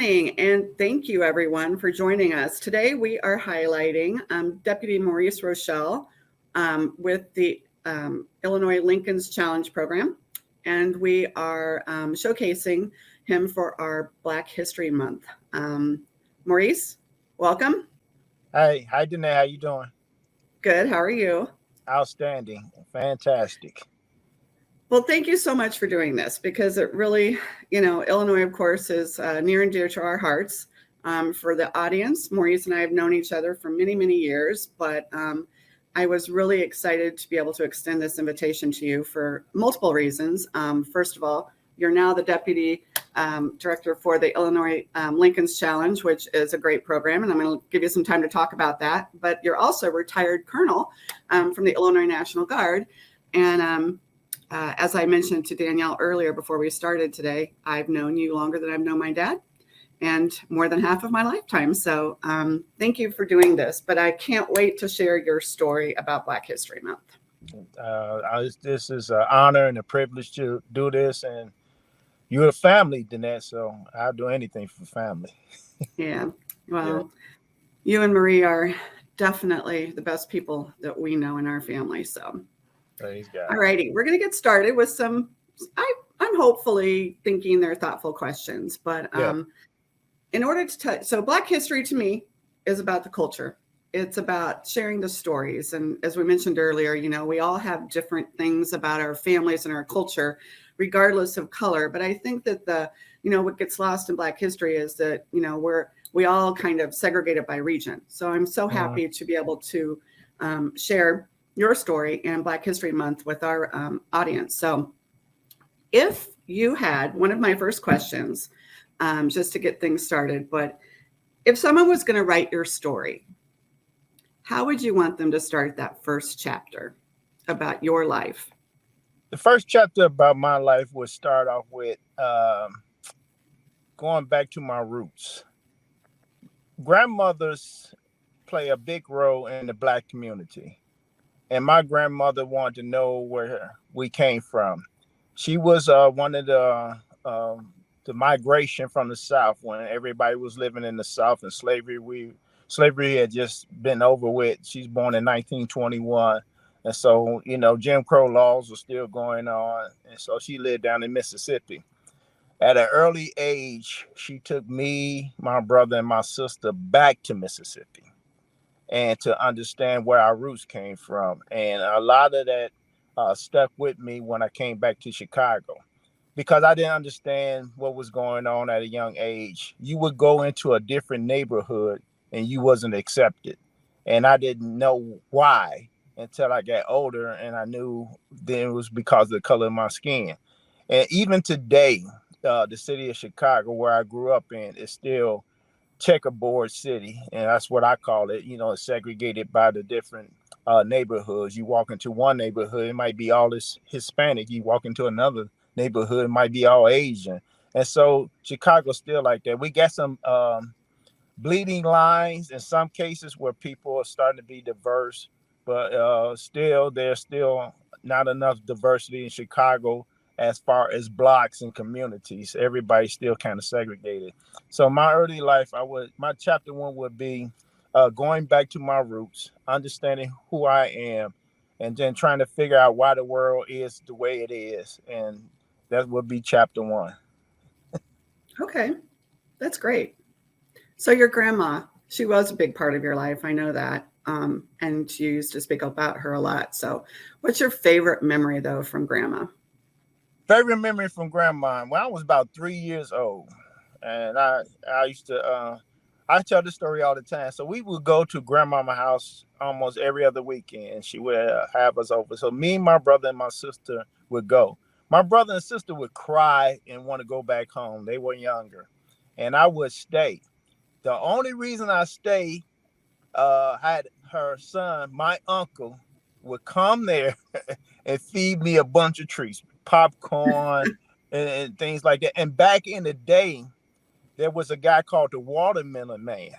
morning, and thank you everyone for joining us. Today we are highlighting Deputy Maurice Rochelle with the Illinois Lincoln's Challenge program, and we are showcasing him for our Black History Month. Maurice, welcome. Hey, hi Danae, how you doing? Good, how are you? Outstanding, fantastic. Well, thank you so much for doing this because it really, Illinois, of course, is near and dear to our hearts. For the audience, Maurice and I have known each other for many, many years, but I was really excited to be able to extend this invitation to you for multiple reasons. First of all, you're now the Deputy Director for the Illinois Lincoln's Challenge, which is a great program, and I'm going to give you some time to talk about that. But you're also a retired colonel from the Illinois National Guard, and as I mentioned to Danielle earlier before we started today, I've known you longer than I've known my dad and more than half of my lifetime. So thank you for doing this. But I can't wait to share your story about Black History Month. This is an honor and a privilege to do this. And you're a family, Danette, so I'll do anything for family. Yeah. Well, You and Marie are definitely the best people that we know in our family. So. Praise God. All righty, we're going to get started with some, I'm hopefully thinking they're thoughtful questions, but in order to so Black history to me is about the culture. It's about sharing the stories. And as we mentioned earlier, we all have different things about our families and our culture, regardless of color. But I think that what gets lost in Black history is that, we all kind of segregated by region. So I'm so happy to be able to share your story and Black History Month with our audience. So if you had one of my first questions, just to get things started, but if someone was going to write your story, how would you want them to start that first chapter about your life? The first chapter about my life would start off with going back to my roots. Grandmothers play a big role in the Black community. And my grandmother wanted to know where we came from. She was one of the migration from the South when everybody was living in the South and slavery had just been over with. She's born in 1921. And so, Jim Crow laws were still going on. And so she lived down in Mississippi. At an early age, she took me, my brother, and my sister back to Mississippi, and to understand where our roots came from. And a lot of that stuck with me when I came back to Chicago, because I didn't understand what was going on at a young age. You would go into a different neighborhood and you wasn't accepted. And I didn't know why until I got older, and I knew then it was because of the color of my skin. And even today, the city of Chicago, where I grew up in, is still checkerboard city, and that's what I call it. It's segregated by the different neighborhoods. You walk into one neighborhood, it might be all this Hispanic. You walk into another neighborhood, it might be all Asian. And so Chicago's still like that. We got some bleeding lines in some cases where people are starting to be diverse, but there's still not enough diversity in Chicago as far as blocks and communities. Everybody's still kind of segregated. So my early life, my chapter one would be going back to my roots, understanding who I am, and then trying to figure out why the world is the way it is. And that would be chapter one. Okay, that's great. So your grandma, she was a big part of your life. I know that. And you used to speak about her a lot. So what's your favorite memory, though, from grandma? Favorite memory from grandma, when I was about 3 years old, and I used to, I tell this story all the time. So we would go to grandmama's house almost every other weekend. She would have us over. So me, my brother, and my sister would go. My brother and sister would cry and want to go back home. They were younger, and I would stay. The only reason I stayed, had her son, my uncle, would come there and feed me a bunch of treats, popcorn and things like that. And back in the day, there was a guy called the Watermelon Man,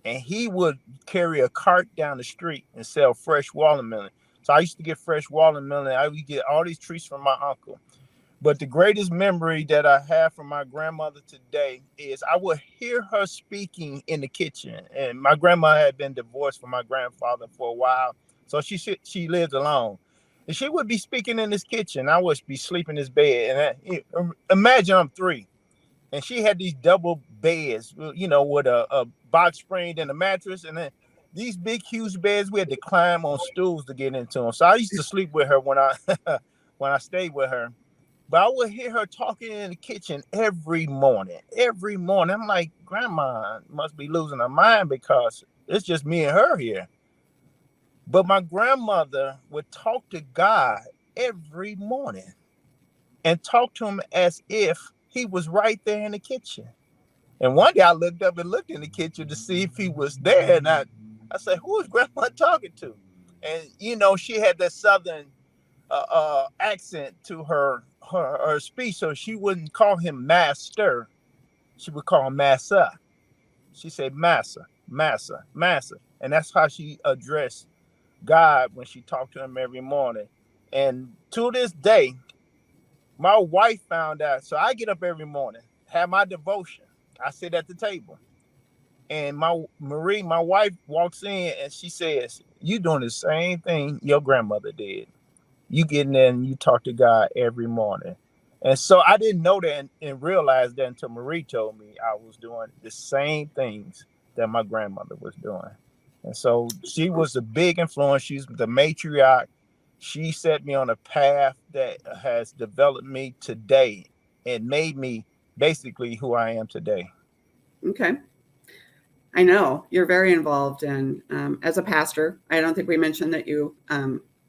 and he would carry a cart down the street and sell fresh watermelon. So I used to get fresh watermelon. I would get all these treats from my uncle. But the greatest memory that I have from my grandmother today is I would hear her speaking in the kitchen. And my grandma had been divorced from my grandfather for a while, so she lived alone. And she would be speaking in this kitchen. I would be sleeping in this bed. And imagine I'm 3. And she had these double beds, with a box spring and a mattress. And then these big, huge beds, we had to climb on stools to get into them. So I used to sleep with her when I when I stayed with her. But I would hear her talking in the kitchen every morning. Every morning. I'm like, Grandma must be losing her mind because it's just me and her here. But my grandmother would talk to God every morning and talk to him as if he was right there in the kitchen. And one day I looked up and looked in the kitchen to see if he was there. And I said, who is Grandma talking to? And, she had that Southern accent to her speech, so she wouldn't call him master. She would call him massa. She said massa, massa, massa, and that's how she addressed God when she talked to him every morning. And to this day, my wife found out. So I get up every morning, have my devotion. I sit at the table, and my wife, walks in and she says, "You doing the same thing your grandmother did. You get in there and you talk to God every morning." And so I didn't know that and realize that until Marie told me I was doing the same things that my grandmother was doing. And so she was a big influence. She's the matriarch. She set me on a path that has developed me today and made me basically who I am today. Okay. I know you're very involved in as a pastor. I don't think we mentioned that you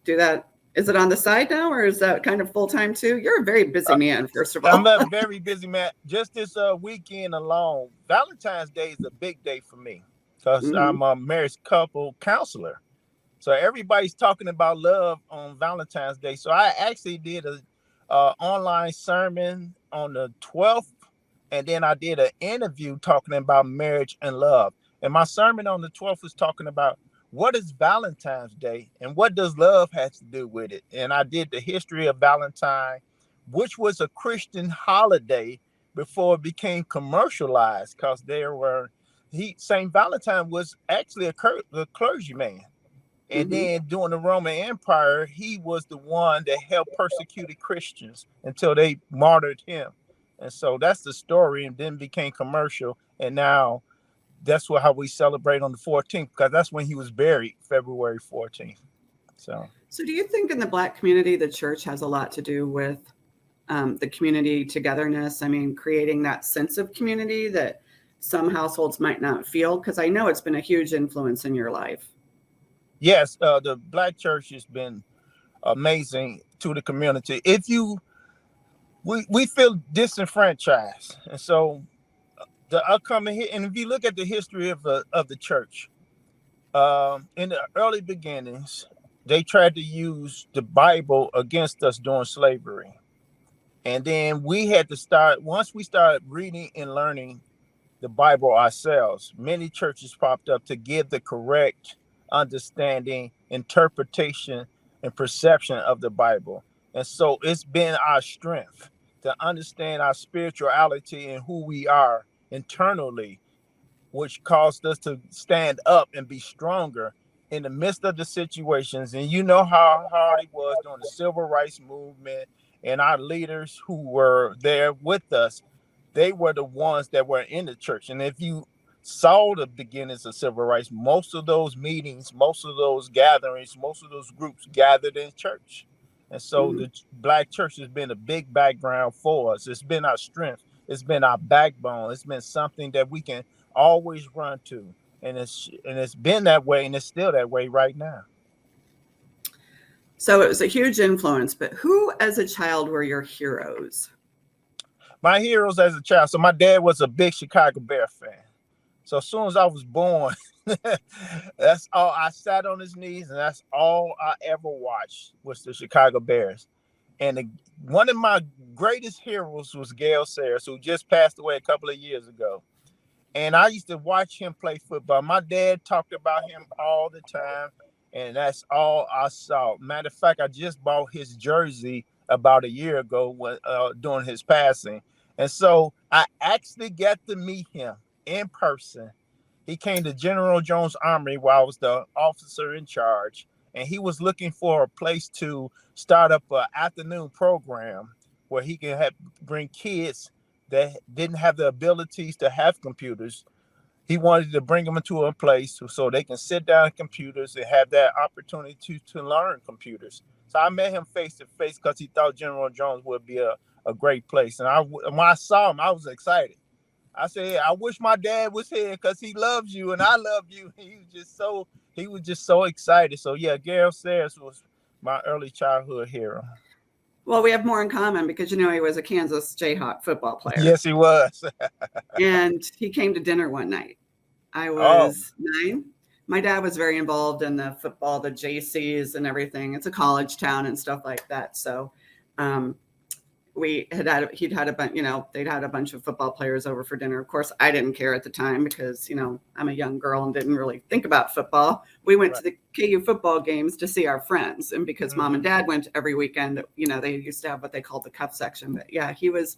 do that. Is it on the side now, or is that kind of full time too? You're a very busy man, first of all. I'm a very busy man. Just this weekend alone, Valentine's Day is a big day for me because I'm a marriage couple counselor. So everybody's talking about love on Valentine's Day. So I actually did a online sermon on the 12th, and then I did an interview talking about marriage and love. And my sermon on the 12th was talking about what is Valentine's Day and what does love have to do with it. And I did the history of Valentine, which was a Christian holiday before it became commercialized, because Saint Valentine was actually a clergyman. And then during the Roman Empire, he was the one that helped persecuted Christians until they martyred him. And so that's the story, and then became commercial. And now that's how we celebrate on the 14th, because that's when he was buried, February 14th. So do you think in the Black community, the church has a lot to do with the community togetherness? I mean, creating that sense of community that some households might not feel? Because I know it's been a huge influence in your life. Yes, the Black church has been amazing to the community. We feel disenfranchised, and so the upcoming here, and if you look at the history of the church, in the early beginnings, they tried to use the Bible against us during slavery, and then we had to start. Once we started reading and learning the Bible ourselves, many churches popped up to give the correct understanding, interpretation, and perception of the Bible. And so it's been our strength to understand our spirituality and who we are internally, which caused us to stand up and be stronger in the midst of the situations. And you know how hard it was during the civil rights movement, and our leaders who were there with us, they were the ones that were in the church. And if you saw the beginnings of civil rights, most of those meetings, most of those gatherings, most of those groups gathered in church. And so the Black church has been a big background for us. It's been our strength. It's been our backbone. It's been something that we can always run to. And it's been that way, and it's still that way right now. So it was a huge influence, but who as a child were your heroes? My heroes as a child. So my dad was a big Chicago Bear fan. So as soon as I was born, that's all I sat on his knees, and that's all I ever watched was the Chicago Bears. And one of my greatest heroes was Gale Sayers, who just passed away a couple of years ago. And I used to watch him play football. My dad talked about him all the time, and that's all I saw. Matter of fact, I just bought his jersey about a year ago when during his passing. And so I actually got to meet him in person. He came to General Jones Armory while I was the officer in charge, and he was looking for a place to start up an afternoon program where he could bring kids that didn't have the abilities to have computers. He wanted to bring them into a place so they can sit down at computers and have that opportunity to learn computers. So I met him face to face because he thought General Jones would be a great place. And when I saw him, I was excited. I said, I wish my dad was here because he loves you and I love you. He was just so excited. So yeah, Gale Sayers was my early childhood hero. Well, we have more in common because, he was a Kansas Jayhawk football player. Yes, he was. And he came to dinner one night. I was 9. My dad was very involved in the football, the JCs and everything. It's a college town and stuff like that. So he'd had a bunch, they'd had a bunch of football players over for dinner. Of course, I didn't care at the time because, I'm a young girl and didn't really think about football. We went to the KU football games to see our friends. And because mom and dad went every weekend, they used to have what they called the cup section. But yeah, he was,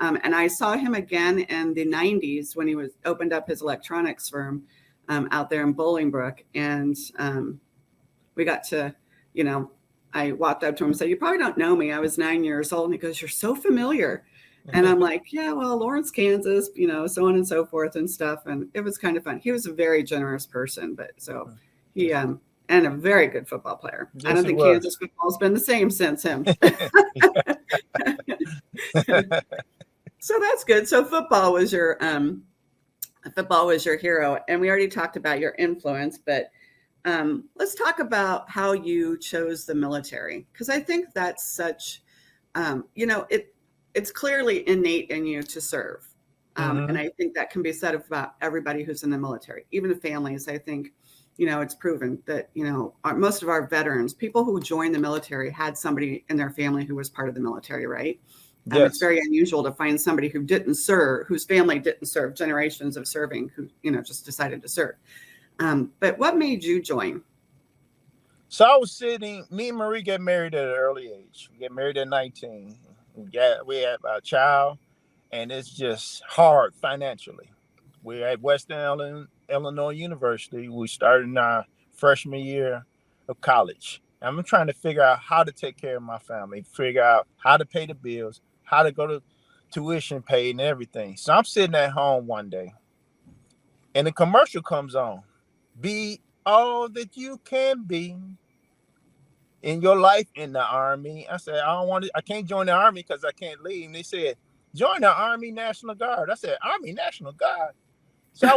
and I saw him again in the 90s when he opened up his electronics firm out there in Bolingbrook. And we got to, I walked up to him and said, "You probably don't know me. I was 9 years old." And he goes, "You're so familiar." And I'm like, "Yeah, well, Lawrence, Kansas, so on and so forth and stuff." And it was kind of fun. He was a very generous person, but so he, and a very good football player. Yes, I don't think Kansas football's been the same since him. So that's good. So football was your hero. And we already talked about your influence, but let's talk about how you chose the military, because I think that's such, it's clearly innate in you to serve. And I think that can be said about everybody who's in the military, even the families. I think, it's proven that, most of our veterans, people who joined the military had somebody in their family who was part of the military, right? Yes. It's very unusual to find somebody who didn't serve, whose family didn't serve, generations of serving, who, just decided to serve. But what made you join? So I was me and Marie get married at an early age. We get married at 19. We have a child, and it's just hard financially. We're at Western Illinois University. We started in our freshman year of college. I'm trying to figure out how to take care of my family, figure out how to pay the bills, how to go to tuition paid and everything. So I'm sitting at home one day, and the commercial comes on. Be all that you can be in your life in the Army. I said, I can't join the Army because I can't leave. And they said, join the Army National Guard. I said, Army National Guard. So I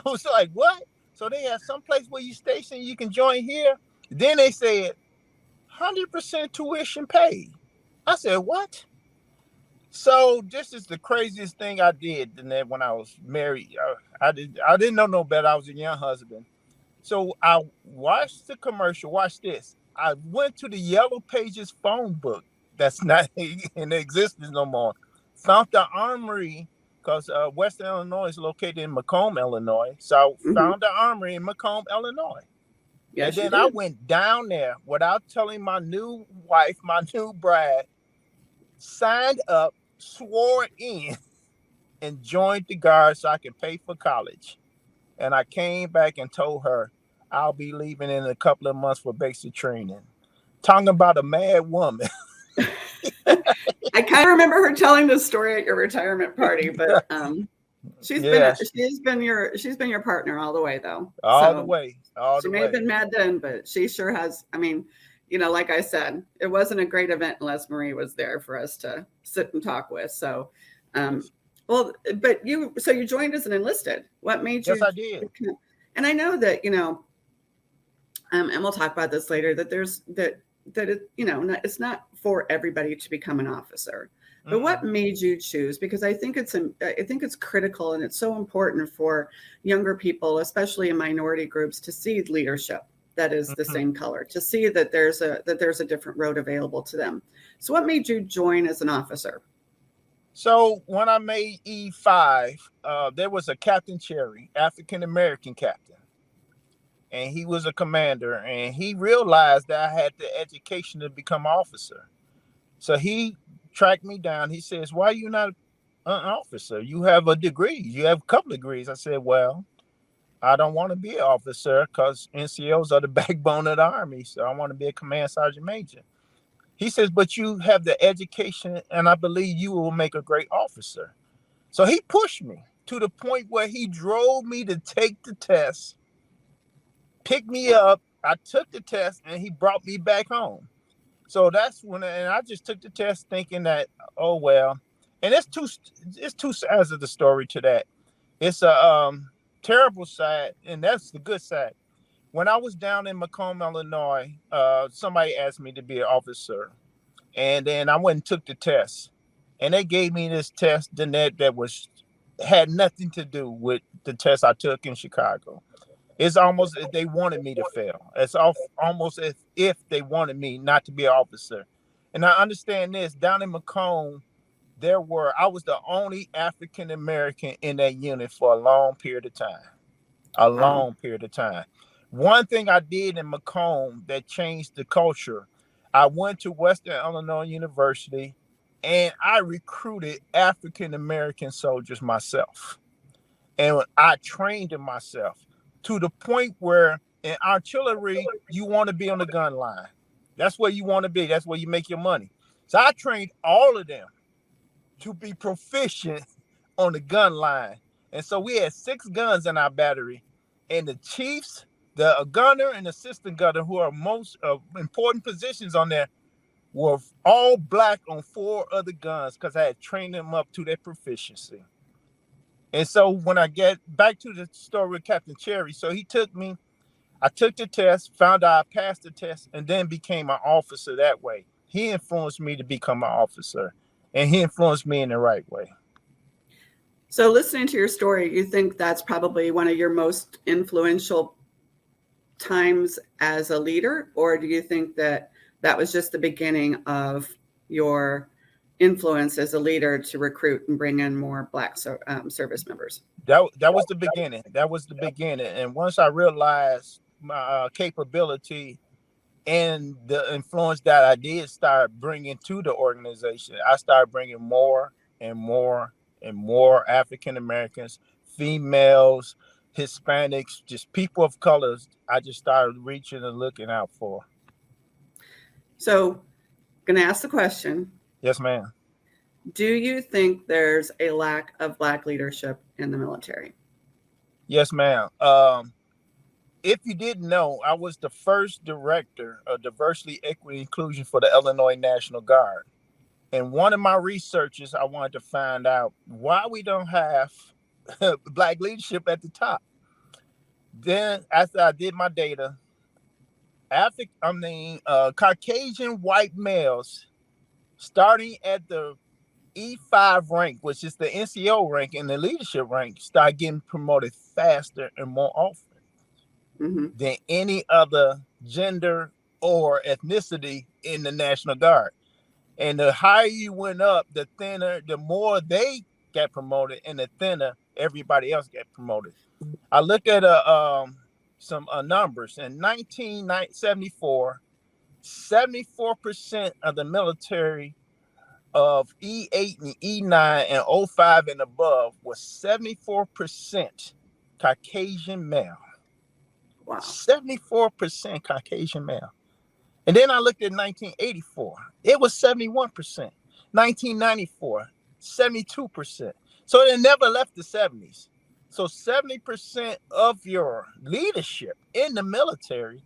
was like, what? So they have some place where you station, you can join here. Then they said, 100% tuition paid. I said, what? So this is the craziest thing I did. And then when I was married, I didn't know no better. I was a young husband. So I watched the commercial. Watch this. I went to the Yellow Pages phone book that's not in existence no more. Found the armory because Western Illinois is located in Macomb, Illinois. So I found the armory in Macomb, Illinois. Yes, and then I went down there without telling my new wife, my new bride, signed up, swore in, and joined the Guard so I could pay for college. And I came back and told her I'll be leaving in a couple of months for basic training. Talking about a mad woman. I kind of remember her telling this story at your retirement party, but she's been your partner all the way though. All the way. She may have been mad then, but she sure has. I mean, like I said, it wasn't a great event unless Marie was there for us to sit and talk with. So, well, but you joined as an enlisted. What made you? Yes, I did. And I know that, and we'll talk about this later, that it's not for everybody to become an officer. But what made you choose? Because I think it's critical and it's so important for younger people, especially in minority groups, to see leadership that is the same color, to see that there's a different road available to them. So what made you join as an officer? So when I made E5, there was a Captain Cherry, African-American captain. And he was a commander, and he realized that I had the education to become an officer. So he tracked me down. He says, "Why are you not an officer? You have a degree. You have a couple of degrees." I said, "Well, I don't want to be an officer because NCOs are the backbone of the Army. So I want to be a command sergeant major." He says, "But you have the education, and I believe you will make a great officer." So he pushed me to the point where he drove me to take the test, picked me up. I took the test, and he brought me back home. So that's when, and I just took the test thinking that, oh well. And it's two sides of the story to that. It's a terrible side, and that's the good side. When I was down in Macomb, Illinois, somebody asked me to be an officer, and then I went and took the test, and they gave me this test, that was had nothing to do with the test I took in Chicago. It's almost as they wanted me to fail. It's almost as if they wanted me not to be an officer. And I understand this. Down in Macomb, I was the only African American in that unit for a long period of time. A long period of time. One thing I did in Macomb that changed the culture, I went to Western Illinois University and I recruited African American soldiers myself. And I trained them myself to the point where in artillery, you want to be on the gun line. That's where you want to be. That's where you make your money. So I trained all of them to be proficient on the gun line. And so we had 6 guns in our battery, and the chiefs, the gunner and assistant gunner, who are most important positions on there, were all black on 4 other guns because I had trained them up to their proficiency. And so when I get back to the story with Captain Cherry, so he took me, I took the test, found out I passed the test, and then became an officer that way. He influenced me to become an officer, and he influenced me in the right way. So listening to your story, you think that's probably one of your most influential times as a leader, or do you think that that was just the beginning of your influence as a leader to recruit and bring in more Black service members? That was the beginning. That was the beginning. And once I realized my capability and the influence that I did start bringing to the organization, I started bringing more and more and more African Americans, females, Hispanics, just people of colors. I just started reaching and looking out for. So, going to ask the question. Yes, ma'am. Do you think there's a lack of Black leadership in the military? Yes, ma'am. If you didn't know, I was the first director of diversity, equity, inclusion for the Illinois National Guard. And one of my researches, I wanted to find out why we don't have Black leadership at the top. Then after I did my data, Caucasian white males starting at the E5 rank, which is the NCO rank and the leadership rank, start getting promoted faster and more often than any other gender or ethnicity in the National Guard. And the higher you went up, the thinner, the more they got promoted, and the thinner everybody else got promoted. I looked at some numbers. In 1974, 74% of the military of E8 and E9 and 05 and above was 74% Caucasian male. Wow. 74% Caucasian male. And then I looked at 1984. It was 71%. 1994, 72%. So it never left the 70s. So 70% of your leadership in the military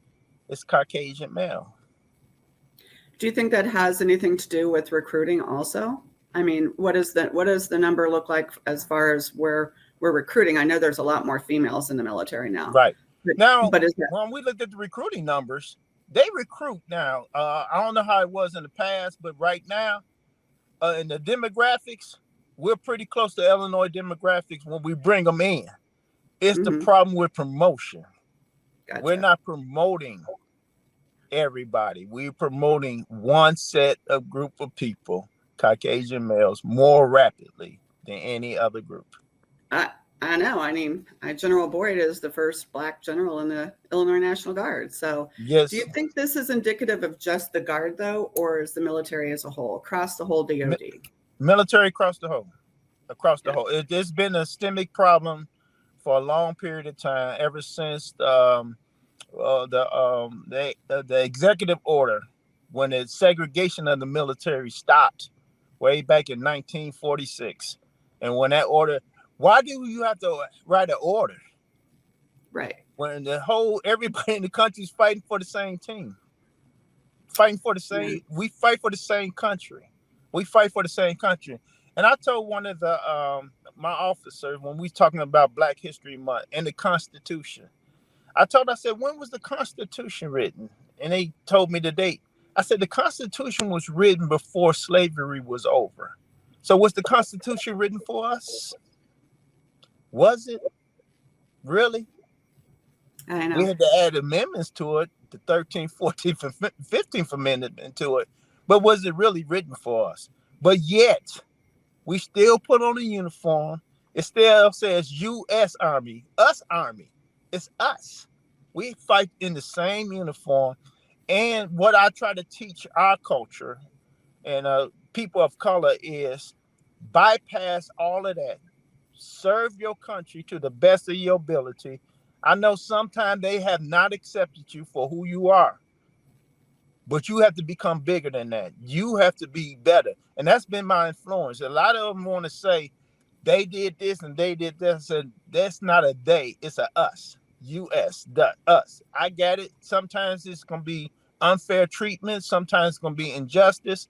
is Caucasian male. Do you think that has anything to do with recruiting also? I mean, what does the number look like as far as where we're recruiting? I know there's a lot more females in the military now. Right. Now, but when we looked at the recruiting numbers, they recruit now. I don't know how it was in the past, but right now, in the demographics, we're pretty close to Illinois demographics when we bring them in. It's the problem with promotion. Gotcha. We're not promoting everybody. We're promoting one set of group of people, Caucasian males, more rapidly than any other group. I know. I mean, General Boyd is the first Black general in the Illinois National Guard. So, do you Yes, think this is indicative of just the Guard, though, or is the military as a whole, across the whole mi- DoD? military across the Yeah. whole. It's been a systemic problem for a long period of time, ever since the executive order, when the segregation of the military stopped way back in 1946. And when that order, why do you have to write an order Right. when the whole everybody in the country is fighting for the same team, fighting for the Yeah. same, we fight for the same country, we fight for the same country. And I told one of the my officers, when we talking about Black History Month and the Constitution, I said, when was the Constitution written? And they told me the date. I said, the Constitution was written before slavery was over. So was the Constitution written for us? Was it really? I We know. had to add amendments to it, the 13th, 14th, and 15th Amendment to it. But was it really written for us? But yet, we still put on a uniform. It still says U.S. Army, us Army. It's us. We fight in the same uniform. And what I try to teach our culture and people of color is bypass all of that. Serve your country to the best of your ability. I know sometimes they have not accepted you for who you are, but you have to become bigger than that. You have to be better. And that's been my influence. A lot of them want to say they did this and they did this. And that's not a they, it's a us. US, the us. I get it. Sometimes it's going to be unfair treatment. Sometimes it's going to be injustice.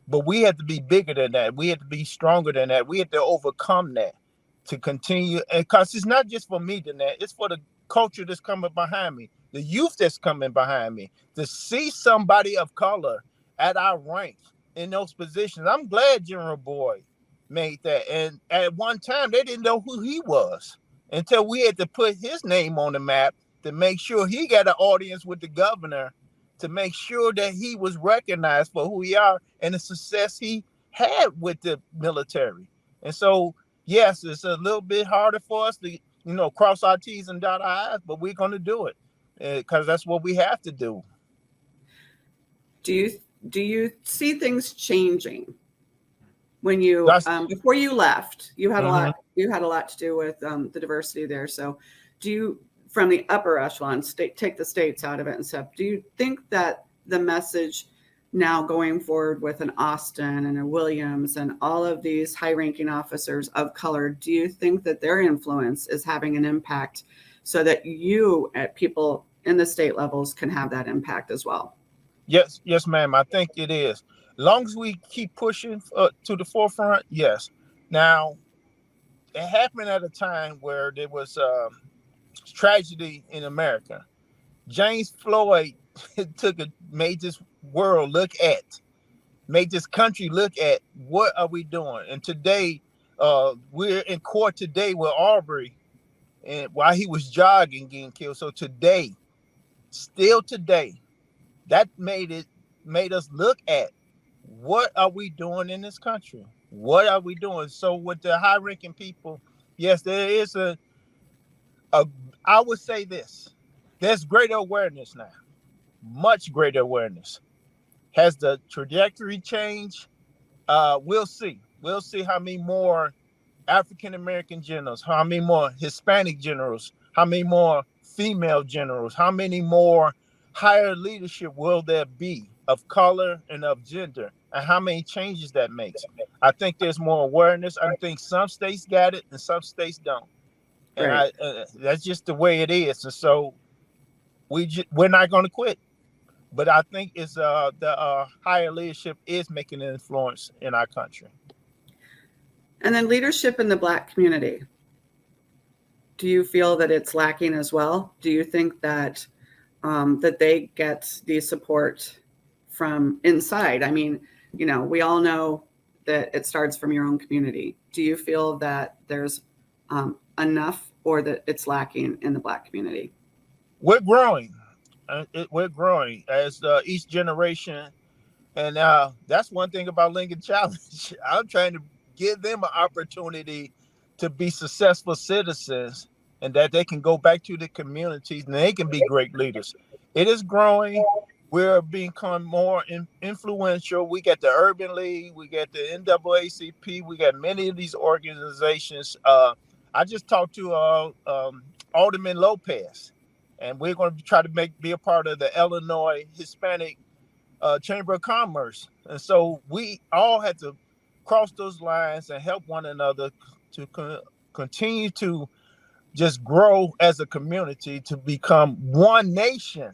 But we have to be bigger than that. We have to be stronger than that. We have to overcome that to continue. And because it's not just for me, than that. It's for the culture that's coming behind me, the youth that's coming behind me, to see somebody of color at our rank in those positions. I'm glad General Boyd made that. And at one time, they didn't know who he was until we had to put his name on the map to make sure he got an audience with the governor, to make sure that he was recognized for who he are and the success he had with the military. And so, yes, it's a little bit harder for us to, cross our T's and dot our I's, but we're going to do it because that's what we have to do. Do you see things changing when you That's before you left? You had a mhm. lot. You had a lot to do with the diversity there. So, do you, from the upper echelon, take the states out of it and stuff? Do you think that the message now going forward with an Austin and a Williams and all of these high-ranking officers of color, do you think that their influence is having an impact so that you, at people in the state levels, can have that impact as well? Yes, ma'am. I think it is. As long as we keep pushing to the forefront, yes. Now, it happened at a time where there was tragedy in America. James Floyd made this world look at, made this country look at what are we doing. And today, we're in court today with Aubrey, and while he was jogging, getting killed. So today, still today, that made us look at what are we doing in this country? What are we doing? So with the high-ranking people, yes, there is a I would say this. There's greater awareness now, much greater awareness. Has the trajectory changed? We'll see. We'll see how many more African American generals, how many more Hispanic generals, how many more female generals, how many more higher leadership will there be of color and of gender, and how many changes that makes. I think there's more awareness. I think some states got it and some states don't, and Right. that's just the way it is. And so we're not going to quit. But I think it's the higher leadership is making an influence in our country. And then leadership in the Black community. Do you feel that it's lacking as well? Do you think that that they get the support from inside? I mean, we all know that it starts from your own community. Do you feel that there's enough, or that it's lacking in the Black community? We're growing. We're growing as each generation, and that's one thing about Lincoln Challenge. I'm trying to give them an opportunity to be successful citizens, and that they can go back to the communities and they can be great leaders. It is growing. We're becoming more influential. We got the Urban League, we got the NAACP, we got many of these organizations. I just talked to Alderman Lopez, and we're going to try to be a part of the Illinois Hispanic Chamber of Commerce. And so we all had to cross those lines and help one another to continue to just grow as a community, to become one nation,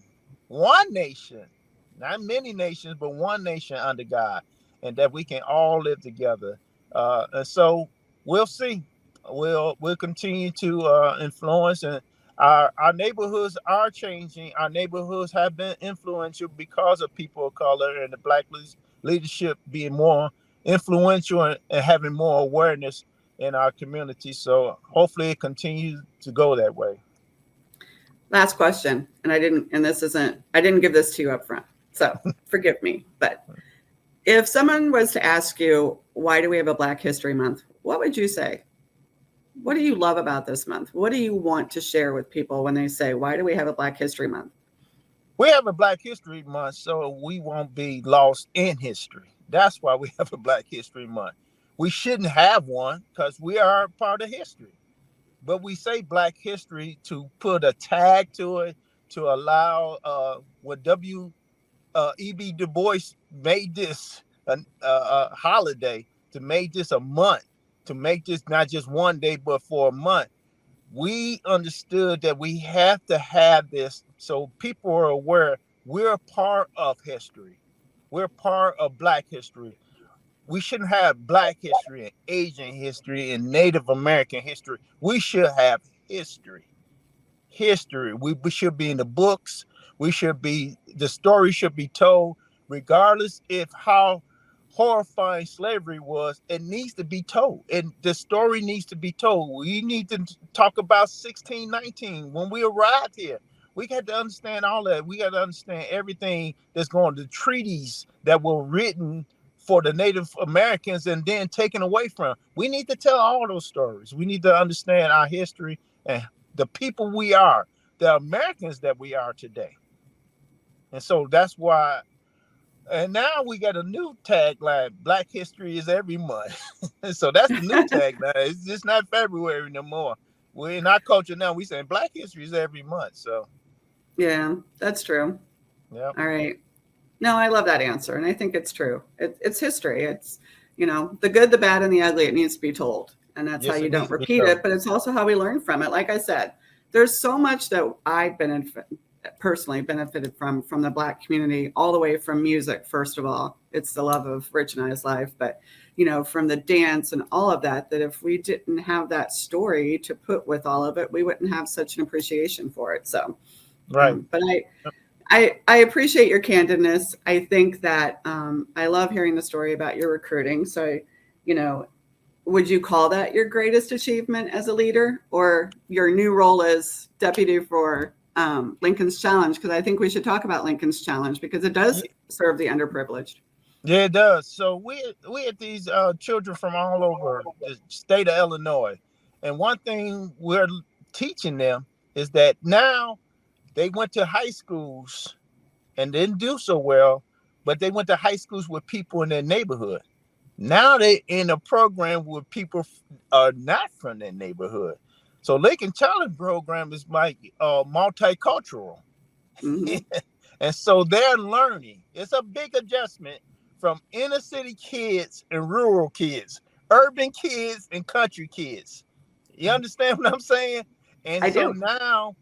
not many nations, but one nation under God, and that we can all live together. And so we'll see. We'll continue to influence, and our neighborhoods are changing. Our neighborhoods have been influential because of people of color and the Black leadership being more influential and having more awareness in our community. So hopefully it continues to go that way. Last question, and I didn't give this to you up front, so forgive me. But if someone was to ask you, why do we have a Black History Month? What would you say? What do you love about this month? What do you want to share with people when they say, why do we have a Black History Month? We have a Black History Month so we won't be lost in history. That's why we have a Black History Month. We shouldn't have one because we are part of history. But we say Black history to put a tag to it, to allow what E.B. Du Bois made this a holiday, to make this a month, to make this not just one day, but for a month. We understood that we have to have this so people are aware we're part of history. We're part of Black history. We shouldn't have Black history and Asian history and Native American history. We should have history. We should be in the books. The story should be told, regardless if how horrifying slavery was. It needs to be told. And the story needs to be told. We need to talk about 1619 when we arrived here. We got to understand all that. We got to understand everything that's going, the treaties that were written for the Native Americans and then taken away from. We need to tell all those stories. We need to understand our history and the people we are, the Americans that we are today. And so that's why, and now we got a new tagline, Black History is every month. So that's the new tagline. It's just not February no more. We're in our culture now, we saying Black History is every month. So yeah, that's true. Yeah. All right. No, I love that answer. And I think it's true. It's history. It's, the good, the bad, and the ugly. It needs to be told. And that's how you don't repeat it. But it's also how we learn from it. Like I said, there's so much that I've personally benefited from the Black community, all the way from music. First of all, it's the love of Rich and I's life. But, from the dance and all of that if we didn't have that story to put with all of it, we wouldn't have such an appreciation for it. So, right. But I appreciate your candidness. I think that I love hearing the story about your recruiting. So, would you call that your greatest achievement as a leader, or your new role as deputy for Lincoln's Challenge? Because I think we should talk about Lincoln's Challenge because it does serve the underprivileged. Yeah, it does. So we had these children from all over the state of Illinois. And one thing we're teaching them is that now they went to high schools and didn't do so well, but they went to high schools with people in their neighborhood. Now they're in a program where people are not from their neighborhood. So Lincoln Challenge program is like multicultural. Mm-hmm. And so they're learning. It's a big adjustment from inner city kids and rural kids, urban kids and country kids. You understand what I'm saying? And I so do. now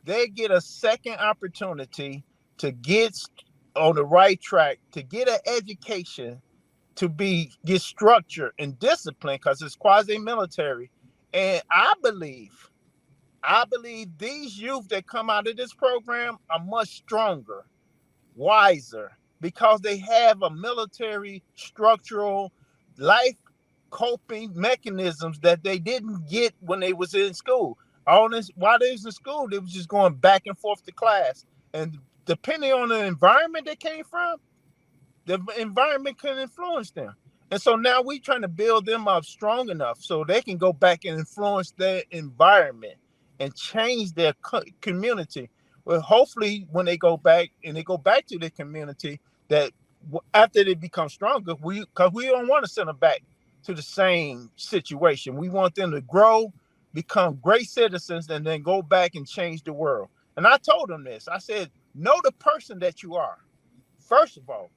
they get a second opportunity to get on the right track, to get an education, to get structure and discipline, because it's quasi-military. And I believe these youth that come out of this program are much stronger, wiser, because they have a military structural life coping mechanisms that they didn't get when they was in school. All this, while they was in school, they was just going back and forth to class. And depending on the environment they came from, the environment can influence them. And so now we're trying to build them up strong enough so they can go back and influence their environment and change their community. Well, hopefully when they go back to the community, that after they become stronger, because we don't want to send them back to the same situation. We want them to grow, become great citizens, and then go back and change the world. And I told them this. I said, know the person that you are. First of all,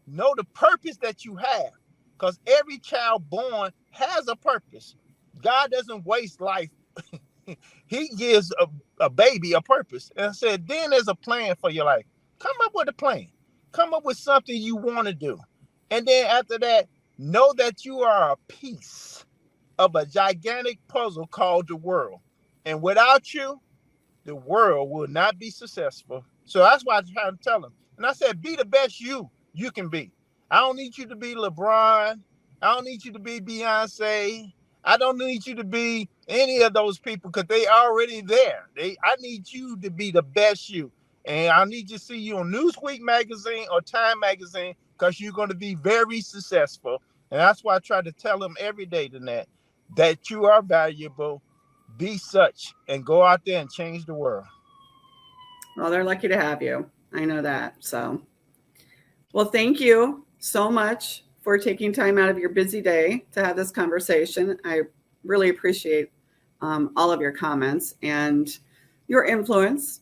know the purpose that you have, because every child born has a purpose. God doesn't waste life. He gives a baby a purpose. And I said, then there's a plan for your life. Come up with a plan. Come up with something you want to do. And then after that, know that you are a piece of a gigantic puzzle called the world. And without you, the world will not be successful. So that's why I try to tell them. And I said, be the best you can be. I don't need you to be LeBron. I don't need you to be Beyonce. I don't need you to be any of those people because they already there. I need you to be the best you. And I need to see you on Newsweek magazine or Time magazine because you're going to be very successful. And that's why I try to tell them every day, that you are valuable. Be such and go out there and change the world. Well, they're lucky to have you. I know that. So, well, thank you so much for taking time out of your busy day to have this conversation. I really appreciate all of your comments and your influence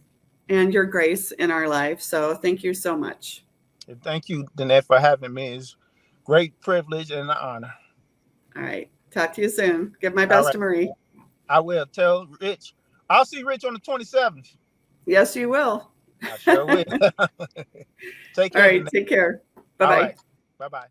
and your grace in our life. So thank you so much. Thank you, Danette, for having me. It's a great privilege and an honor. All right. Talk to you soon. Give my best to Marie. I will. Tell Rich. I'll see Rich on the 27th. Yes, you will. I sure will. Take care. All right. Take care. Bye-bye. Bye-bye.